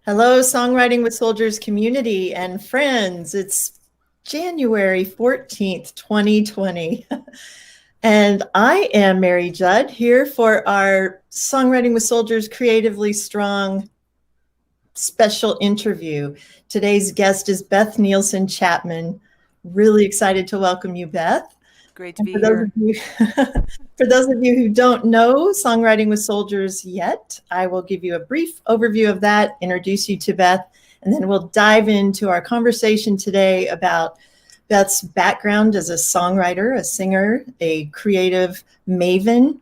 Hello, Songwriting with Soldiers community and friends. It's January 14th, 2020. And I am Mary Judd here for our Songwriting with Soldiers Creatively Strong special interview. Today's guest is Beth Nielsen Chapman. Really excited to welcome you, Beth. Great to be here. For those of you who don't know Songwriting with Soldiers yet, I will give you a brief overview of that, introduce you to Beth, and then we'll dive into our conversation today about Beth's background as a songwriter, a singer, a creative maven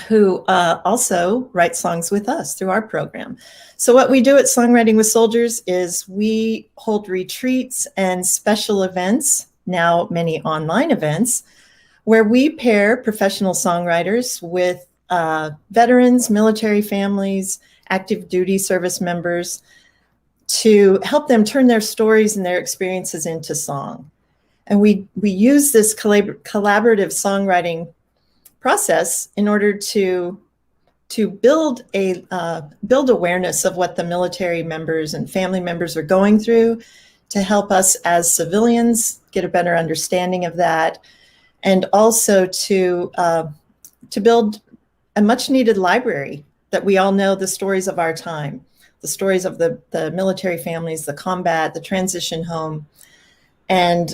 who also writes songs with us through our program. So what we do at Songwriting with Soldiers is we hold retreats and special events, now many online events, where we pair professional songwriters with veterans, military families, active duty service members to help them turn their stories and their experiences into song. And we use this collaborative songwriting process in order to build awareness of what the military members and family members are going through, to help us as civilians get a better understanding of that, and also to build a much needed library that we all know the stories of our time, the stories of the military families, the combat, the transition home. And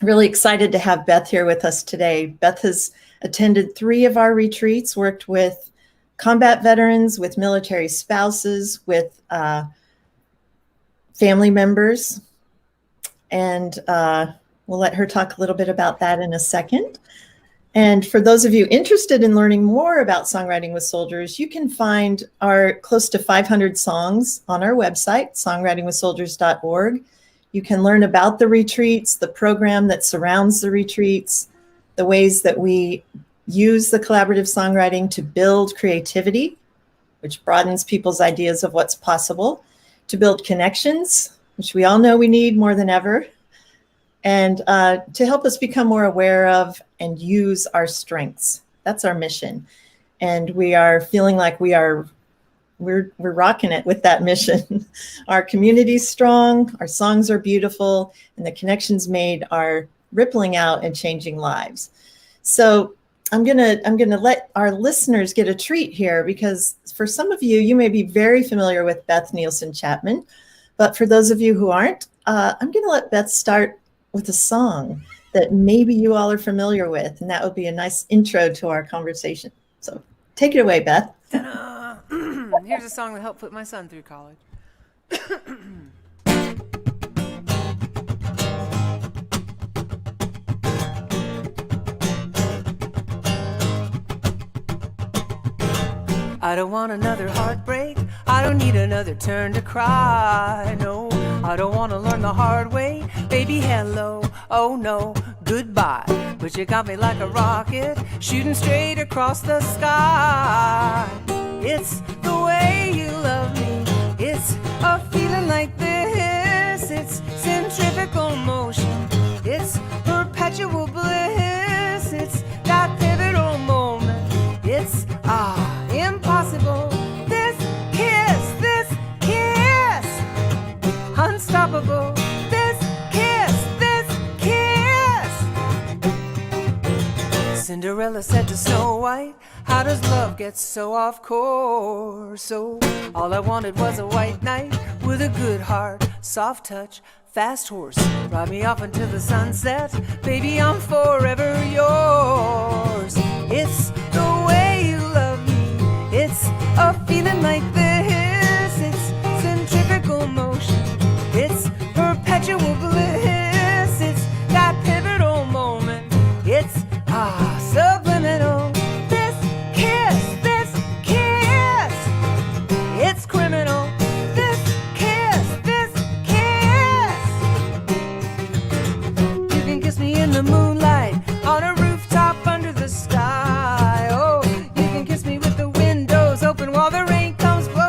really excited to have Beth here with us today. Beth has attended 3 of our retreats, worked with combat veterans, with military spouses, with family members, and we'll let her talk a little bit about that in a second. And for those of you interested in learning more about Songwriting with Soldiers, you can find our close to 500 songs on our website, songwritingwithsoldiers.org. You can learn about the retreats, the program that surrounds the retreats, the ways that we use the collaborative songwriting to build creativity, which broadens people's ideas of what's possible, to build connections, which we all know we need more than ever, and to help us become more aware of and use our strengths. That's our mission. And we are feeling like we're rocking it with that mission. Our community's strong, our songs are beautiful, and the connections made are rippling out and changing lives. So I'm gonna let our listeners get a treat here, because for some of you, you may be very familiar with Beth Nielsen Chapman, but for those of you who aren't, I'm gonna let Beth start with a song that maybe you all are familiar with, and that would be a nice intro to our conversation. So take it away, Beth. Ta-da! Here's a song that helped put my son through college. I don't want another heartbreak. I don't need another turn to cry. No, I don't want to learn the hard way. Baby, hello, oh no, goodbye. But you got me like a rocket, shooting straight across the sky. It's the way you love me. It's a feeling like this. It's centrifugal motion. It's perpetual bliss. It's that pivotal moment. It's impossible. This kiss, unstoppable. This kiss. Cinderella said to Snow White, how does love get so off course? So all I wanted was a white knight with a good heart, soft touch, fast horse. Ride me off until the sunset. Baby, I'm forever yours. It's the way you love me. It's a feeling like this. It's centrifugal motion. It's perpetual bliss. It's that pivotal moment. It's subliminal. This kiss. It's criminal. This kiss. You can kiss me in the moonlight, on a rooftop under the sky. Oh, you can kiss me with the windows open while the rain comes blowing.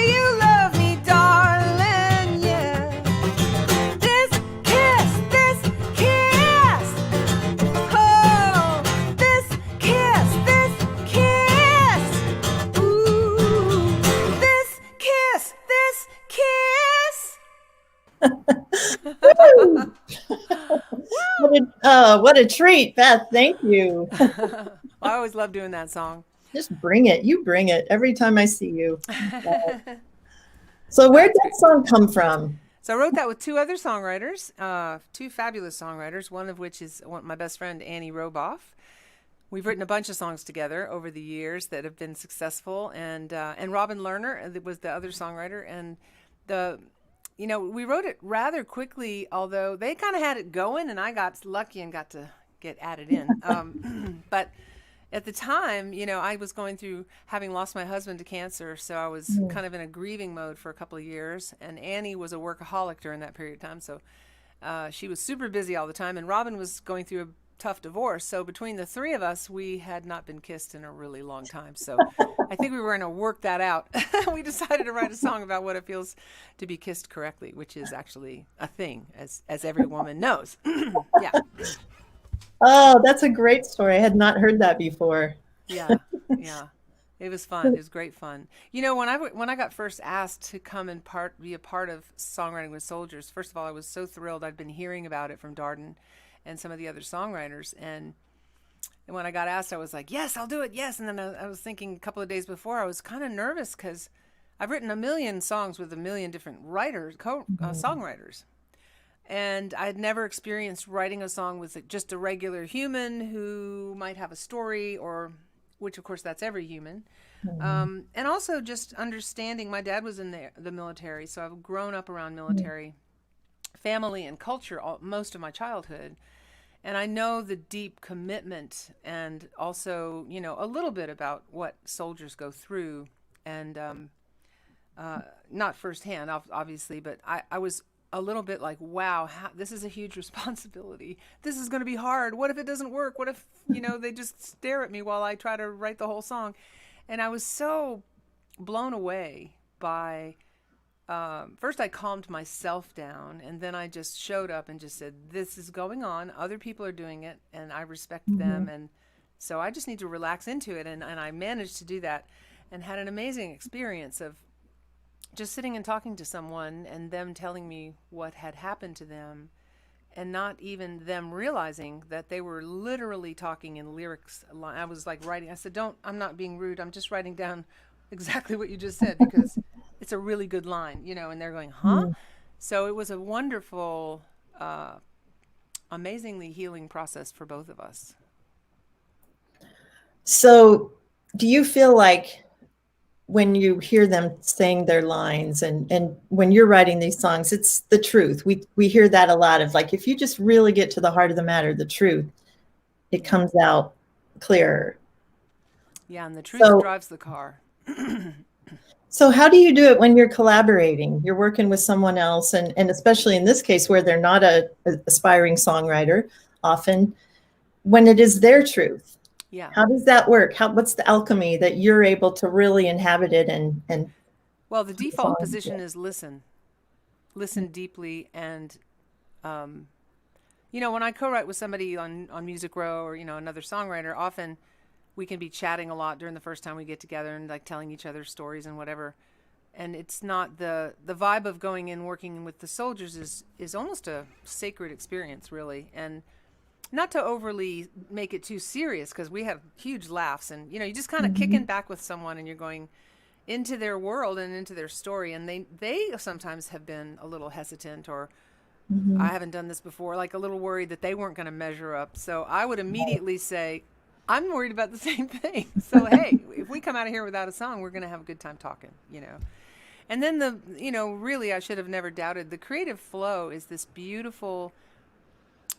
say you love me, darling, yeah. This kiss, oh, this kiss, ooh, this kiss. Woo! What a treat, Beth. Thank you. I always love doing that song. Just bring it. You bring it every time I see you. So where did that song come from? So I wrote that with two other songwriters, two fabulous songwriters, one of which is my best friend, Annie Roboff. We've written a bunch of songs together over the years that have been successful. And Robin Lerner was the other songwriter. And we wrote it rather quickly, although they kind of had it going and I got lucky and got to get added in. But at the time, I was going through having lost my husband to cancer. So I was kind of in a grieving mode for a couple of years. And Annie was a workaholic during that period of time. So she was super busy all the time. And Robin was going through a tough divorce. So between the three of us, we had not been kissed in a really long time. So I think we were going to work that out. We decided to write a song about what it feels to be kissed correctly, which is actually a thing, as every woman knows. Yeah. Oh, that's a great story. I had not heard that before. Yeah. It was fun. It was great fun. When I got first asked to come and be a part of Songwriting with Soldiers, first of all, I was so thrilled. I'd been hearing about it from Darden and some of the other songwriters. And when I got asked, I was like, yes, I'll do it. Yes. And then I was thinking a couple of days before, I was kind of nervous because I've written a million songs with a million different songwriters. And I'd never experienced writing a song with just a regular human who might have a story, which of course that's every human. And also just understanding, my dad was in the military, so I've grown up around military family and culture most of my childhood. And I know the deep commitment and also, a little bit about what soldiers go through and not firsthand, obviously, but I was a little bit like, wow, this is a huge responsibility. This is going to be hard. What if it doesn't work? What if, they just stare at me while I try to write the whole song? And I was so blown away by, first I calmed myself down and then I just showed up and just said, this is going on. Other people are doing it and I respect them. And so I just need to relax into it. And I managed to do that and had an amazing experience of just sitting and talking to someone and them telling me what had happened to them and not even them realizing that they were literally talking in lyrics. I was like writing, I said, I'm not being rude. I'm just writing down exactly what you just said because it's a really good line, and they're going, huh? So it was a wonderful, amazingly healing process for both of us. So do you feel like when you hear them saying their lines and when you're writing these songs, it's the truth. We hear that a lot of like, if you just really get to the heart of the matter, the truth, it comes out clearer. Yeah. And the truth drives the car. So how do you do it when you're collaborating? You're working with someone else and especially in this case where they're not a aspiring songwriter often when it is their truth. Yeah. How does that work? What's the alchemy that you're able to really inhabit it and well, the default position is listen deeply. And, when I co-write with somebody on Music Row or, another songwriter, often we can be chatting a lot during the first time we get together and like telling each other stories and whatever. And it's not the vibe of going in, working with the soldiers is almost a sacred experience really. And not to overly make it too serious because we have huge laughs and, you just kind of kicking back with someone and you're going into their world and into their story. And they sometimes have been a little hesitant or I haven't done this before, like a little worried that they weren't going to measure up. So I would immediately say, I'm worried about the same thing. So, hey, if we come out of here without a song, we're going to have a good time talking, And then really I should have never doubted the creative flow is this beautiful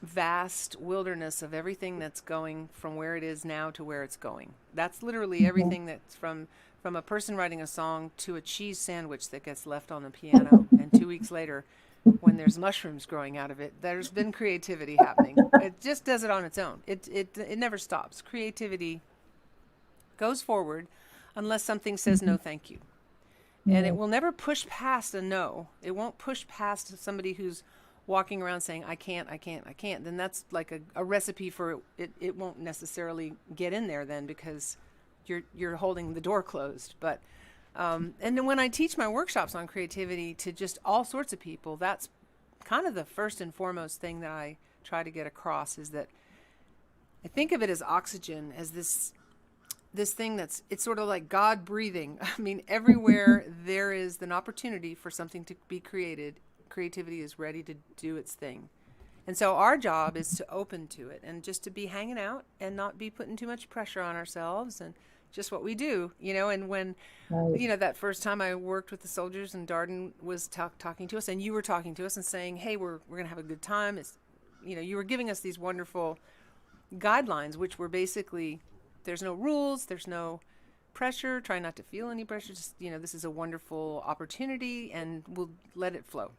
vast wilderness of everything that's going from where it is now to where it's going. That's literally everything that's from a person writing a song to a cheese sandwich that gets left on the piano. And 2 weeks later, when there's mushrooms growing out of it, there's been creativity happening. It just does it on its own. It never stops. Creativity goes forward unless something says no thank you. And it will never push past a no. It won't push past somebody who's walking around saying, I can't, I can't, I can't. Then that's like a recipe for it. It won't necessarily get in there then, because you're holding the door closed. But and then when I teach my workshops on creativity to just all sorts of people, that's kind of the first and foremost thing that I try to get across, is that I think of it as oxygen, as this thing it's sort of like God breathing. I mean, everywhere there is an opportunity for something to be created, creativity is ready to do its thing. And so our job is to open to it and just to be hanging out and not be putting too much pressure on ourselves, and just what we do, And when, that first time I worked with the soldiers and Darden was talking to us, and you were talking to us and saying, hey, we're going to have a good time. It's, you were giving us these wonderful guidelines, which were basically, there's no rules, there's no pressure, try not to feel any pressure, just, this is a wonderful opportunity and we'll let it flow.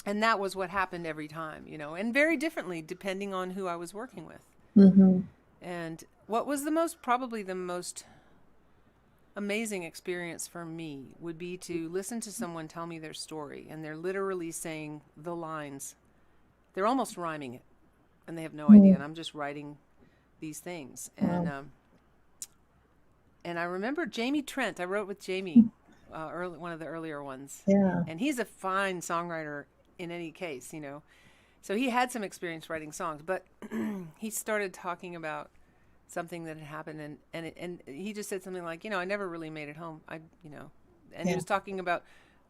And that was what happened every time, and very differently depending on who I was working with. Mm-hmm. And what was probably the most amazing experience for me would be to listen to someone tell me their story, and they're literally saying the lines. They're almost rhyming it, and they have no idea, and I'm just writing these things. And I remember Jamie Trent. I wrote with Jamie, one of the earlier ones. Yeah. And he's a fine songwriter in any case, So he had some experience writing songs, but he started talking about something that had happened, and he just said something like, I never really made it home. He was talking about,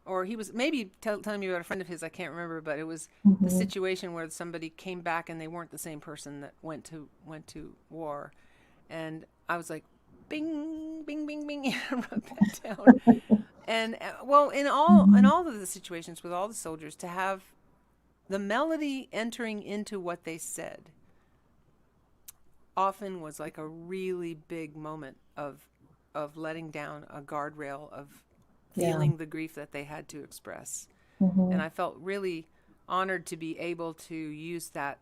or he was maybe telling me about a friend of his, I can't remember, but it was the situation where somebody came back and they weren't the same person that went to war. And I was like, bing, bing, bing, bing, I wrote that down. And in all of the situations with all the soldiers, to have the melody entering into what they said often was like a really big moment of letting down a guardrail, of feeling the grief that they had to express. And I felt really honored to be able to use that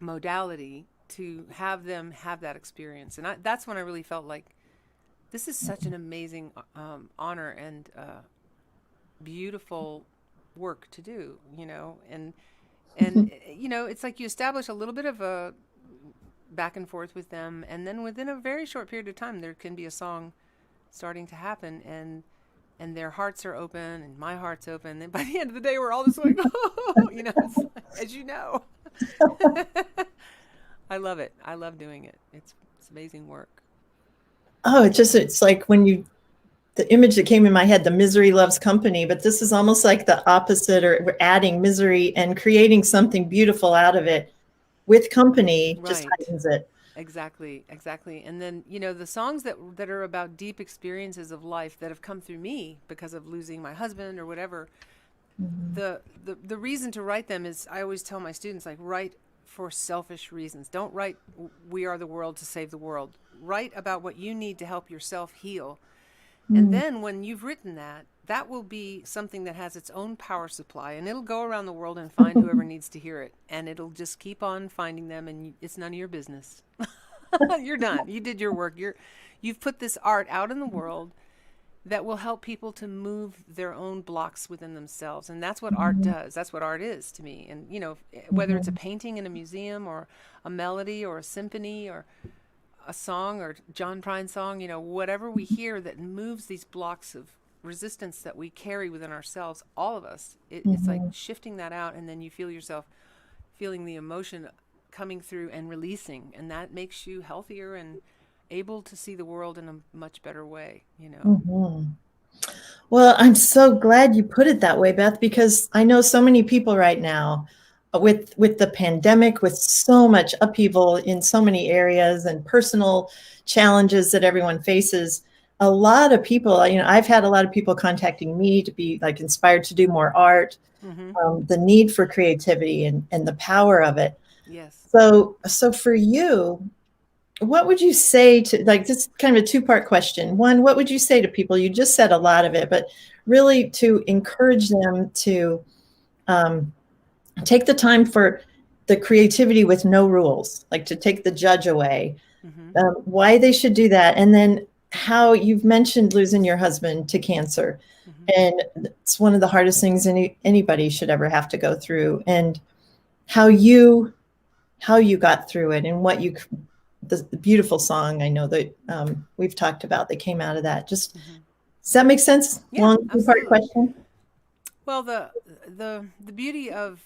modality to have them have that experience. And that's when I really felt like this is such an amazing honor and beautiful work to do, and it's like you establish a little bit of a back and forth with them, and then within a very short period of time there can be a song starting to happen, and their hearts are open and my heart's open, and by the end of the day we're all just like, it's like, as you know. I love it. I love doing it. It's amazing work. Oh, it's like the image that came in my head, the misery loves company, but this is almost like the opposite, or we're adding misery and creating something beautiful out of it with company, right. Just heightens it. Exactly. And then, the songs that are about deep experiences of life that have come through me because of losing my husband or whatever, the reason to write them is, I always tell my students, like, write for selfish reasons. Don't write, we are the world to save the world. Write about what you need to help yourself heal. And then when you've written that will be something that has its own power supply, and it'll go around the world and find whoever needs to hear it. And it'll just keep on finding them, and it's none of your business. You're done. You did your work. You've put this art out in the world that will help people to move their own blocks within themselves. And that's what art does. That's what art is to me. And, whether it's a painting in a museum, or a melody, or a symphony, or a song, or John Prine's song, whatever we hear that moves these blocks of resistance that we carry within ourselves, all of us, it's like shifting that out, and then you feel yourself feeling the emotion coming through and releasing, and that makes you healthier and able to see the world in a much better way, Well, I'm so glad you put it that way, Beth, because I know so many people right now with the pandemic, with so much upheaval in so many areas and personal challenges that everyone faces. A lot of people, I've had a lot of people contacting me to be like inspired to do more art, the need for creativity and the power of it. Yes. So for you, what would you say to, like, this is kind of a two-part question. One, what would you say to people? You just said a lot of it, but really to encourage them to take the time for the creativity with no rules, like to take the judge away, why they should do that. And then how you've mentioned losing your husband to cancer. And it's one of the hardest things anybody should ever have to go through, and how you got through it, and what the beautiful song I know that we've talked about that came out of that. Just does that make sense? Yeah, Long two-part question. Well, the beauty of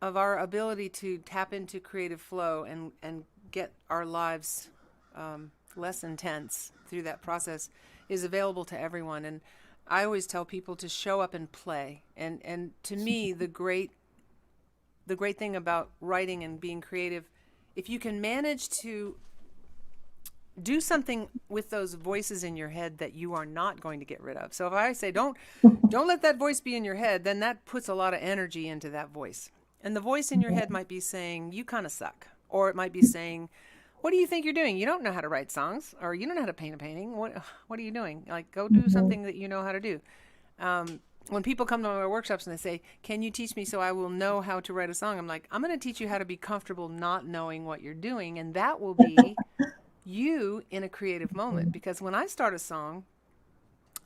our ability to tap into creative flow and get our lives less intense through that process is available to everyone. And I always tell people to show up and play. And to me, the great thing about writing and being creative, if you can manage to do something with those voices in your head that you are not going to get rid of. So if I say, don't let that voice be in your head, then that puts a lot of energy into that voice. And the voice in your head might be saying, you kind of suck. Or it might be saying, what do you think you're doing? You don't know how to write songs, or you don't know how to paint a painting. What are you doing? Like, go do something that you know how to do. When people come to my workshops and they say, can you teach me so I will know how to write a song? I'm like, I'm going to teach you how to be comfortable not knowing what you're doing. And that will be you in a creative moment. Because when I start a song,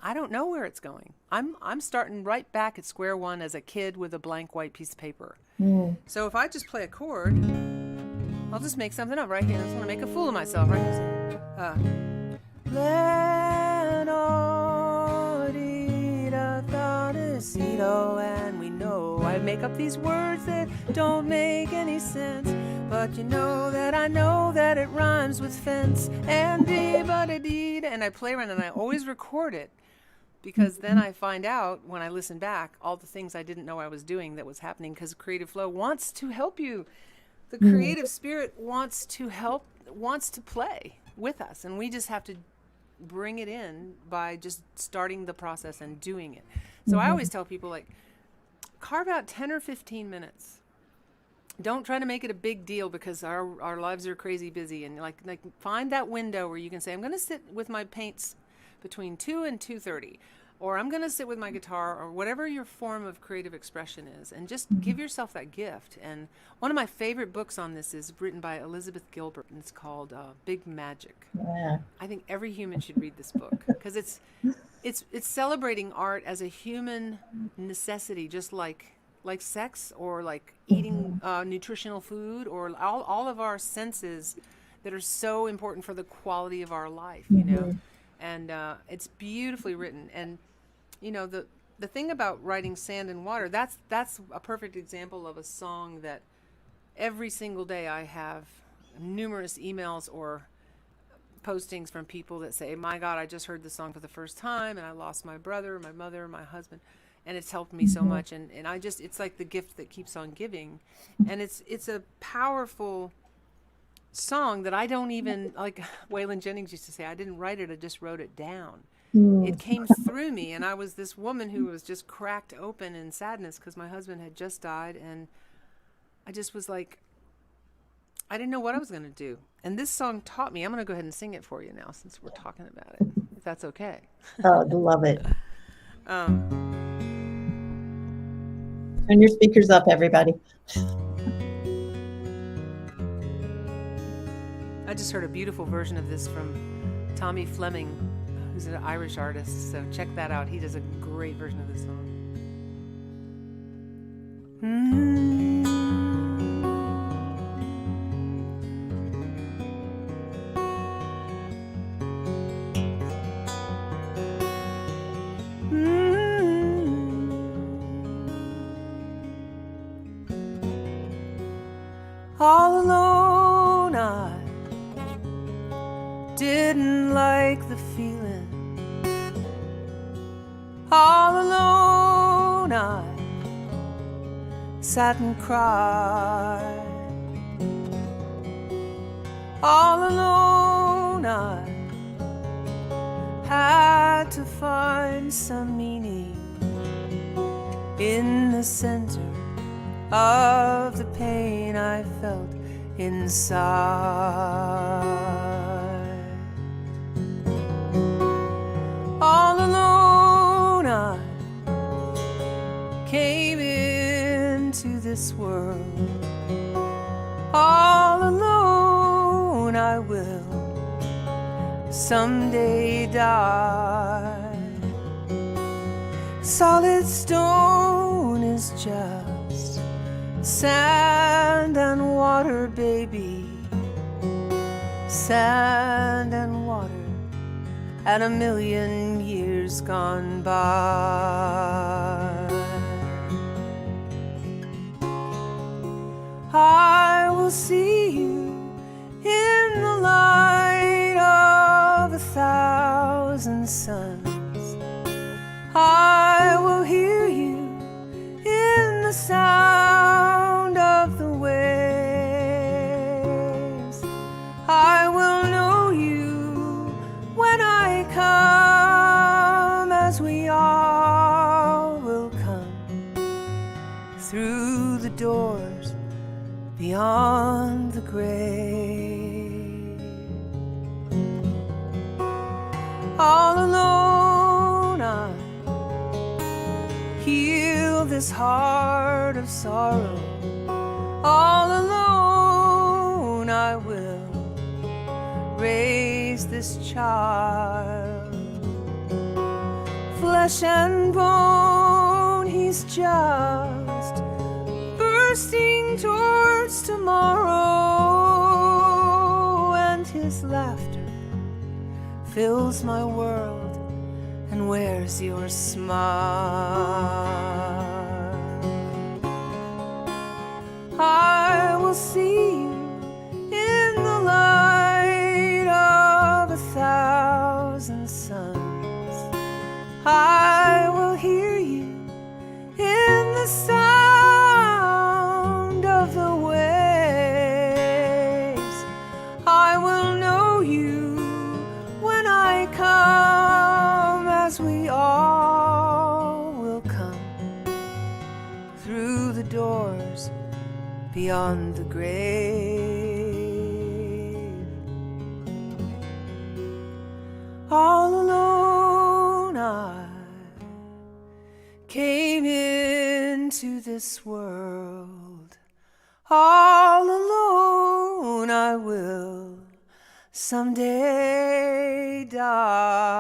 I don't know where it's going. I'm starting right back at square one as a kid with a blank white piece of paper. So if I just play a chord, I'll just make something up right here. I just want to make a fool of myself right here. And we know I make up these words that don't make any sense, but you know that I know that it rhymes with fence and dee-ba-da-dee, and I play around and I always record it, because then I find out when I listen back all the things I didn't know I was doing that was happening, because creative flow wants to help you. The creative spirit wants to help, wants to play with us, and we just have to bring it in by just starting the process and doing it. So I always tell people, like, carve out 10 or 15 minutes. Don't try to make it a big deal, because our lives are crazy busy, and like find that window where you can say, I'm going to sit with my paints between 2 and 2:30, or I'm going to sit with my guitar, or whatever your form of creative expression is, and just give yourself that gift. And one of my favorite books on this is written by Elizabeth Gilbert, and it's called Big Magic. Yeah. I think every human should read this book, because it's celebrating art as a human necessity, just like sex, or like eating nutritional food, or all of our senses that are so important for the quality of our life, you know. And it's beautifully written. And you know, the thing about writing Sand and Water, that's a perfect example of a song that every single day I have numerous emails or postings from people that say, my God, I just heard this song for the first time, and I lost my brother, my mother, my husband, and it's helped me so much. And I just, it's like the gift that keeps on giving. And it's a powerful song that I don't even, like Waylon Jennings used to say, I didn't write it, I just wrote it down. It came through me, and I was this woman who was just cracked open in sadness because my husband had just died, and I just was like, I didn't know what I was going to do. And this song taught me. I'm going to go ahead and sing it for you now, since we're talking about it, if that's okay. Oh, I love it. Turn your speakers up, everybody. I just heard a beautiful version of this from Tommy Fleming, who's an Irish artist. So check that out. He does a great version of this song. All alone, I didn't like the feeling. All alone, I sat and cried. All alone, I had to find some meaning in the center of the pain I felt inside. All alone, I came into this world. All alone, I will someday die. Solid stone is just sand and water, baby. Sand and water, and a million years gone by. I will see you in the light of 1,000 suns. I will hear you in the sound of the waves. I will know you when I come, as we all will come through the doors beyond the grave. All alone I heal this heart of sorrow. All alone I will raise this child. Flesh and bone, he's just bursting towards tomorrow, and his laughter fills my world. And where's your smile? I will see you in the light of 1,000 suns. I will hear you in the sound of the waves. I will know you when I come, as we all will come through the doors beyond the grave. All alone I came into this world. All alone I will someday die.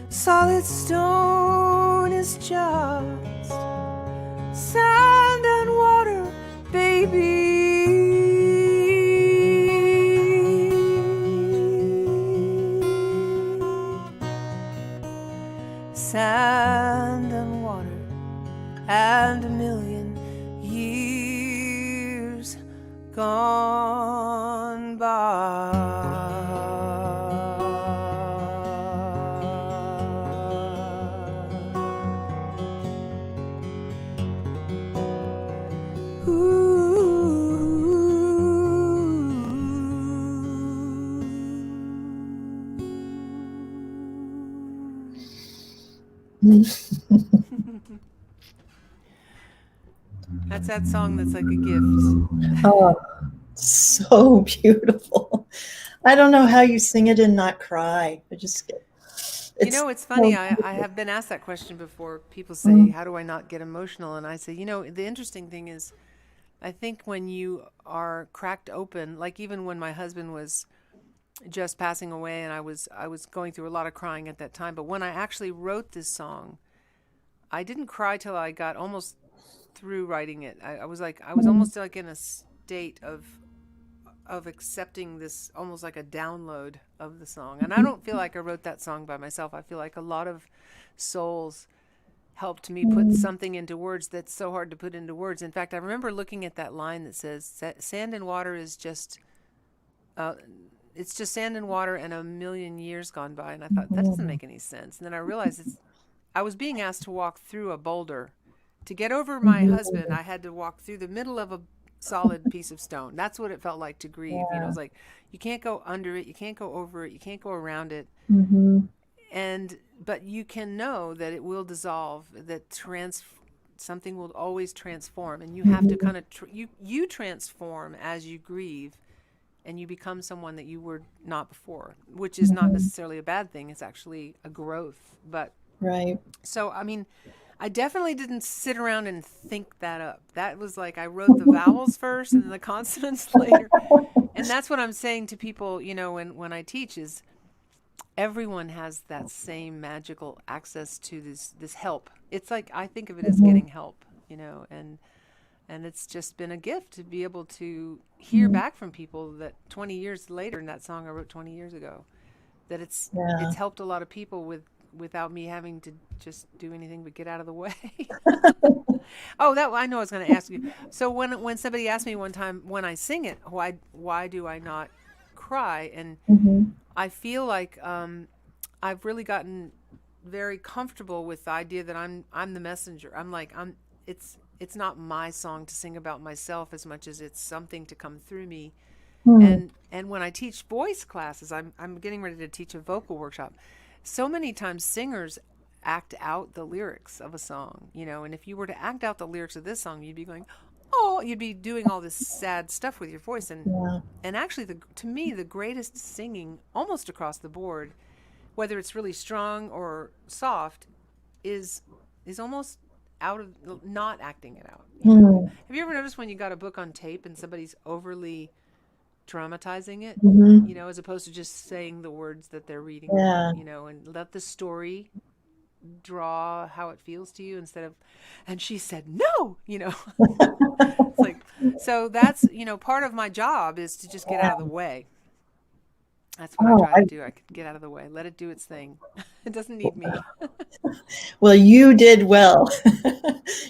Solid stone is just sand and water, baby. Sand and water, and a million years gone by. That's that song that's like a gift. Oh, so beautiful. I don't know how you sing it and not cry. I just get. You know, it's funny. I have been asked that question before. People say, how do I not get emotional? And I say, you know, the interesting thing is, I think when you are cracked open, like even when my husband was just passing away and I was going through a lot of crying at that time. But when I actually wrote this song, I didn't cry till I got almost through writing it. I was almost like in a state of accepting this, almost like a download of the song. And I don't feel like I wrote that song by myself. I feel like a lot of souls helped me put something into words that's so hard to put into words. In fact, I remember looking at that line that says, sand and water is just, it's just sand and water and a million years gone by. And I thought, that doesn't make any sense. And then I realized I was being asked to walk through a boulder. To get over my husband, I had to walk through the middle of a solid piece of stone. That's what it felt like to grieve. Yeah. You know, it's like you can't go under it, you can't go over it, you can't go around it. But you can know that it will dissolve, that something will always transform, and you have to kind of you transform as you grieve, and you become someone that you were not before, which is not necessarily a bad thing. It's actually a growth. But right. So I mean, I definitely didn't sit around and think that up. That was like I wrote the vowels first and then the consonants later. And that's what I'm saying to people, when I teach is everyone has that same magical access to this help. It's like I think of it as getting help, and it's just been a gift to be able to hear back from people that 20 years later in that song I wrote 20 years ago, that it's helped a lot of people without me having to just do anything but get out of the way. Oh, that I know I was going to ask you. So when somebody asked me one time when I sing it, why do I not cry? And I feel like I've really gotten very comfortable with the idea that I'm the messenger. It's not my song to sing about myself as much as it's something to come through me. And when I teach voice classes, I'm getting ready to teach a vocal workshop. So many times singers act out the lyrics of a song, and if you were to act out the lyrics of this song, you'd be going, oh, you'd be doing all this sad stuff with your voice. And actually, to me, the greatest singing almost across the board, whether it's really strong or soft, is almost out of not acting it out. Have you ever noticed when you got a book on tape and somebody's overly dramatizing it, as opposed to just saying the words that they're reading, and let the story draw how it feels to you instead of, and she said, no, it's like, so that's, part of my job is to just get out of the way. That's what I try to do. I could get out of the way, let it do its thing. It doesn't need me. Well, you did well.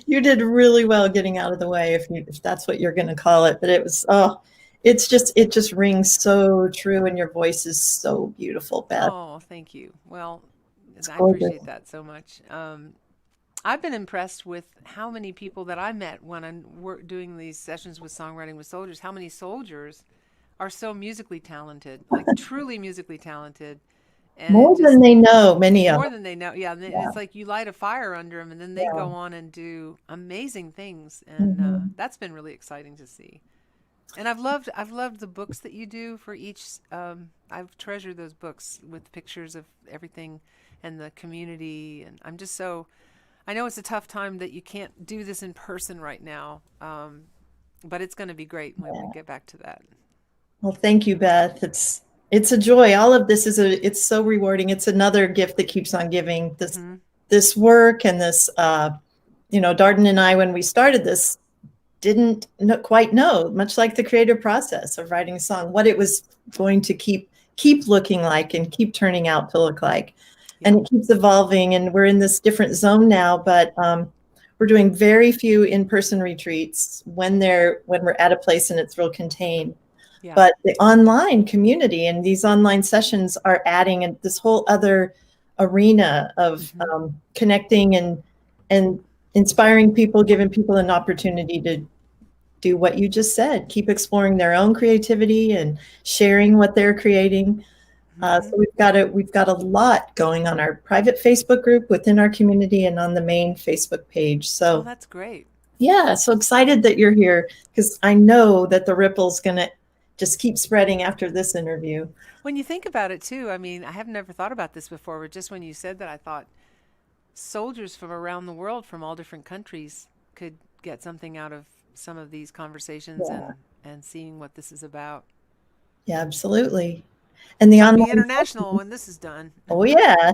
You did really well getting out of the way, if that's what you're going to call it. But it was, it just rings so true, and your voice is so beautiful, Beth. Oh, thank you. Well, I appreciate that so much. I've been impressed with how many people that I met when I'm doing these sessions with Songwriting with Soldiers, how many soldiers are so musically talented, like truly musically talented. And more than they know, many of them. More than they know, yeah. It's like you light a fire under them, and then they go on and do amazing things, and that's been really exciting to see. And I've loved the books that you do for each. I've treasured those books with pictures of everything and the community, and I'm just so. I know it's a tough time that you can't do this in person right now, but it's going to be great when we get back to that. Well, thank you, Beth. It's a joy. All of this it's so rewarding. It's another gift that keeps on giving. This work and this, Darden and I, when we started this, didn't quite know, much like the creative process of writing a song, what it was going to keep looking like and keep turning out to look like. And it keeps evolving, and we're in this different zone now, but we're doing very few in-person retreats when we're at a place and it's real contained. Yeah. But the online community and these online sessions are adding this whole other arena of connecting and inspiring people, giving people an opportunity to do what you just said, keep exploring their own creativity and sharing what they're creating. So we've got a lot going on our private Facebook group within our community and on the main Facebook page. So that's great. Yeah, so excited that you're here, because I know that the ripple's going to just keep spreading after this interview. When you think about it too, I mean, I have never thought about this before, but just when you said that, I thought soldiers from around the world, from all different countries, could get something out of some of these conversations and seeing what this is about. Yeah, absolutely. And the online international when this is done. Oh yeah.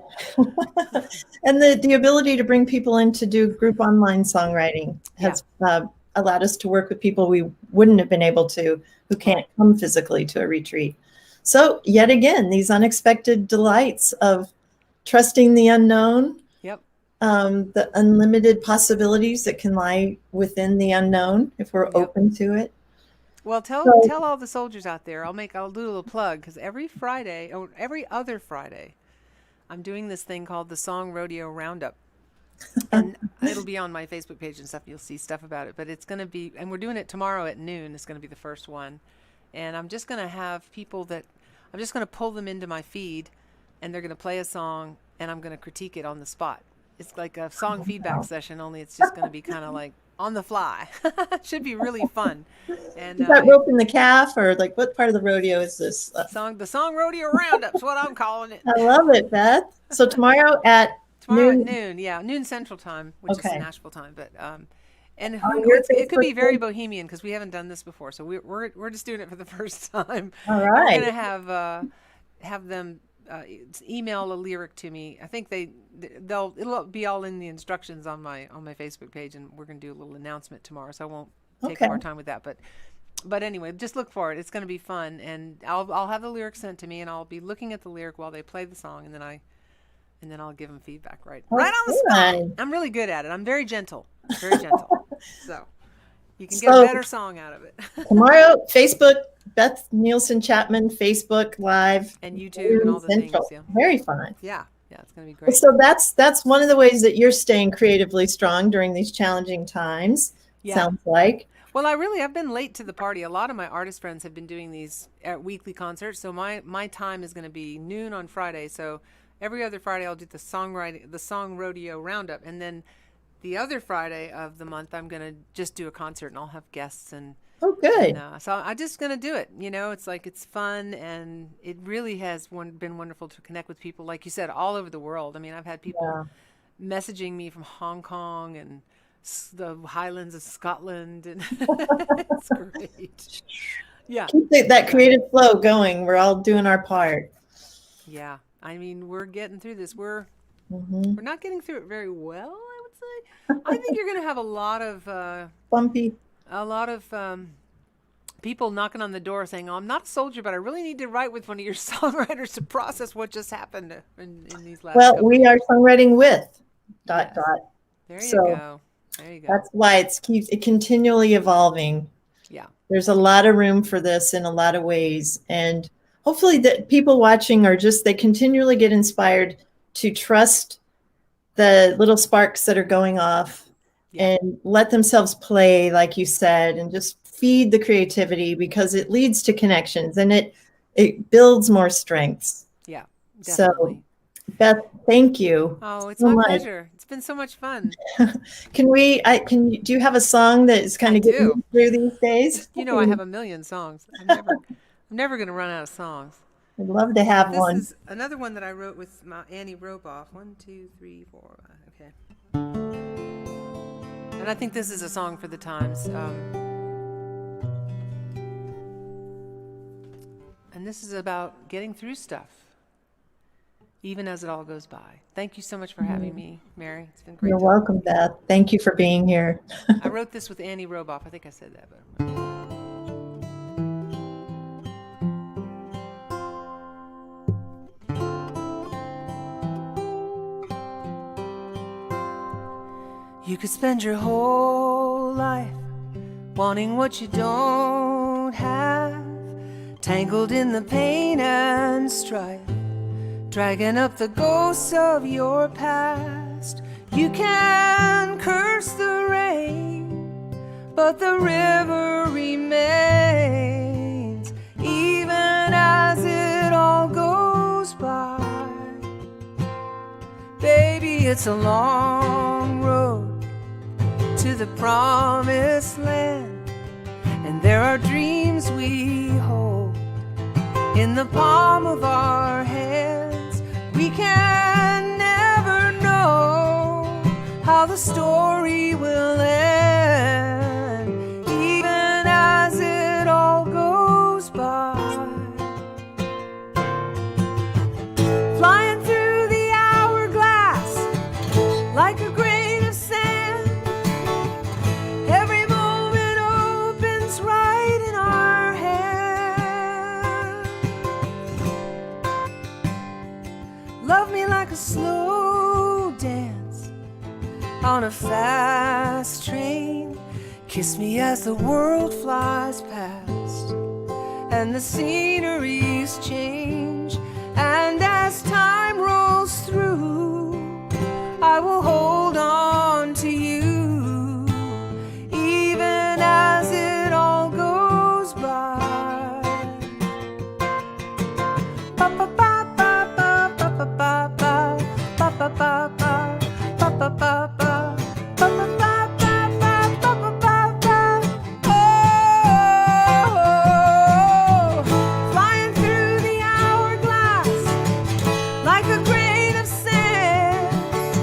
And the ability to bring people in to do group online songwriting has allowed us to work with people we wouldn't have been able to, who can't come physically to a retreat. So yet again, these unexpected delights of trusting the unknown, the unlimited possibilities that can lie within the unknown if we're open to it. Well, tell all the soldiers out there, I'll do a little plug, because every Friday, or every other Friday, I'm doing this thing called the Song Rodeo Roundup. And it'll be on my Facebook page and stuff. You'll see stuff about it. But it's going to be, and we're doing it tomorrow at noon. It's going to be the first one. And I'm just going to have people I'm just going to pull them into my feed, and they're going to play a song, and I'm going to critique it on the spot. It's like a song feedback session, only it's just going to be kind of like on the fly. Should be really fun. And is that roping the calf, or like what part of the rodeo is this? The Song Rodeo Roundup's what I'm calling it. I love it, Beth. So tomorrow at Tomorrow Noon? at noon, yeah, noon Central Time, which is Okay. Nashville time. But and On your it could be Facebook very page? bohemian because we haven't done this before, so we're just doing it for the first time. All And we're right. gonna have them email a lyric to me. I think it'll be all in the instructions on my Facebook page, and we're gonna do a little announcement tomorrow, so I won't take Okay. more time with that. But anyway, just look for it. It's gonna be fun, and I'll have the lyric sent to me, and I'll be looking at the lyric while they play the song, and then I'll give them feedback right on the spot. Good. I'm really good at it. I'm very gentle, very gentle. So you can get So- a better song out of it. Tomorrow, Facebook, Beth Nielsen Chapman, Facebook Live. And YouTube and all the Central. things. Yeah, Very fun. yeah, it's gonna be great. So that's one of the ways that you're staying creatively strong during these challenging times. Yeah. Sounds like. Well, I've been late to the party. A lot of my artist friends have been doing these weekly concerts, so my time is going to be noon on Friday. So every other Friday I'll do the song rodeo roundup, and then the other Friday of the month I'm going to just do a concert, and I'll have guests and. Oh, good. So I'm just going to do it. It's like it's fun, and it really has been wonderful to connect with people, like you said, all over the world. I mean, I've had people messaging me from Hong Kong and the Highlands of Scotland, and it's great. Yeah. Keep that creative flow going. We're all doing our part. Yeah. I mean, we're getting through this. We're not getting through it very well, I would say. I think you're going to have a lot of Bumpy. People knocking on the door saying, "Oh, I'm not a soldier, but I really need to write with one of your songwriters to process what just happened in these last." Well, couple we are songwriting with ... Yes. There you So, go. There you go. That's why it continually evolving. Yeah. There's a lot of room for this in a lot of ways, and hopefully that people watching they continually get inspired to trust the little sparks that are going off and let themselves play, like you said, and just feed the creativity, because it leads to connections and it builds more strengths. Yeah, definitely. So, Beth, thank you. Oh, it's so my much. pleasure. It's been so much fun. Do you have a song that is kind of getting you through these days? I have a million songs. I'm never going to run out of songs. I'd love to have This one. is another one that I wrote with my Annie Roboff. 1, 2, 3, 4. Okay. And I think this is a song for the times. And this is about getting through stuff, even as it all goes by. Thank you so much for having me, Mary. It's been great. You're welcome, Beth. Thank you for being here. I wrote this with Annie Roboff. I think I said that, but. You could spend your whole life wanting what you don't have, tangled in the pain and strife, dragging up the ghosts of your past. You can curse the rain, but the river remains, even as it all goes by. Baby, it's a long road to the promised land, and there are dreams we hold in the palm of our hands. We can never know how the story will end, even as it all goes by. Flying through the hourglass like a grain of sand, every moment opens right in our hand. Love me like a slow dance on a fast train. Kiss me as the world flies past and the sceneries change. And as time rolls through, I will hold on to you, even as it all goes by. Ba ba ba ba ba ba ba ba ba ba ba ba ba ba ba ba ba. Flying through the hourglass like a grain of sand,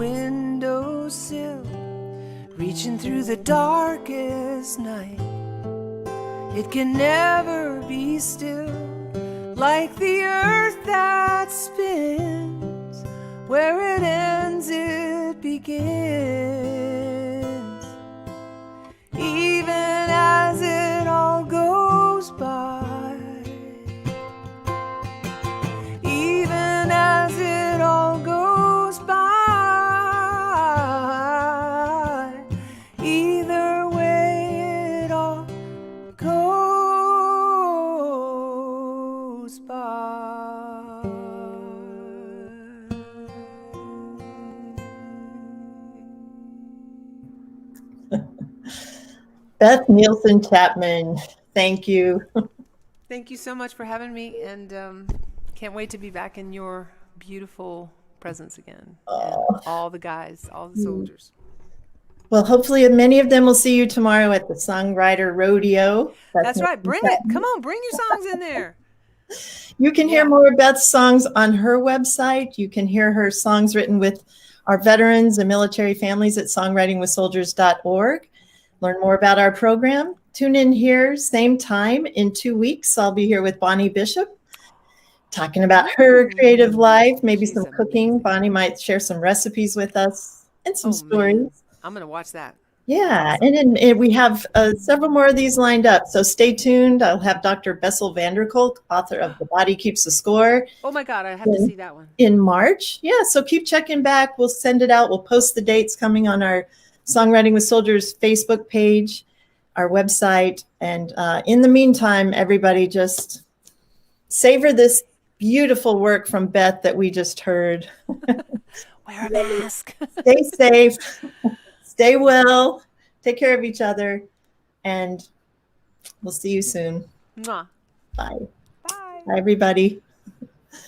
windowsill, reaching through the darkest night. It can never be still, like the earth that spins. Where it ends, it begins. Even as it all goes by, even as it all goes by, either way it all goes by. Beth Nielsen Chapman, thank you. Thank you so much for having me, and can't wait to be back in your beautiful presence again. And all the guys, all the soldiers. Well, hopefully many of them will see you tomorrow at the Songwriter Rodeo. That's right. Bring it. Come on, bring your songs in there. You can hear more of Beth's songs on her website. You can hear her songs written with our veterans and military families at songwritingwithsoldiers.org. Learn more about our program. Tune in here, same time in 2 weeks. I'll be here with Bonnie Bishop, talking about her creative life, maybe some cooking. Amazing. Bonnie might share some recipes with us and some stories. Man. I'm going to watch that. Yeah, and we have several more of these lined up, so stay tuned. I'll have Dr. Bessel van der Kolk, author of The Body Keeps the Score. Oh my God, I have to see that one. In March. Yeah, so keep checking back. We'll send it out. We'll post the dates coming on our Songwriting with Soldiers Facebook page, our website. And in the meantime, everybody just savor this beautiful work from Beth that we just heard. Wear a mask. Stay safe. Stay well. Take care of each other. And we'll see you soon. Mwah. Bye. Bye. Bye, everybody.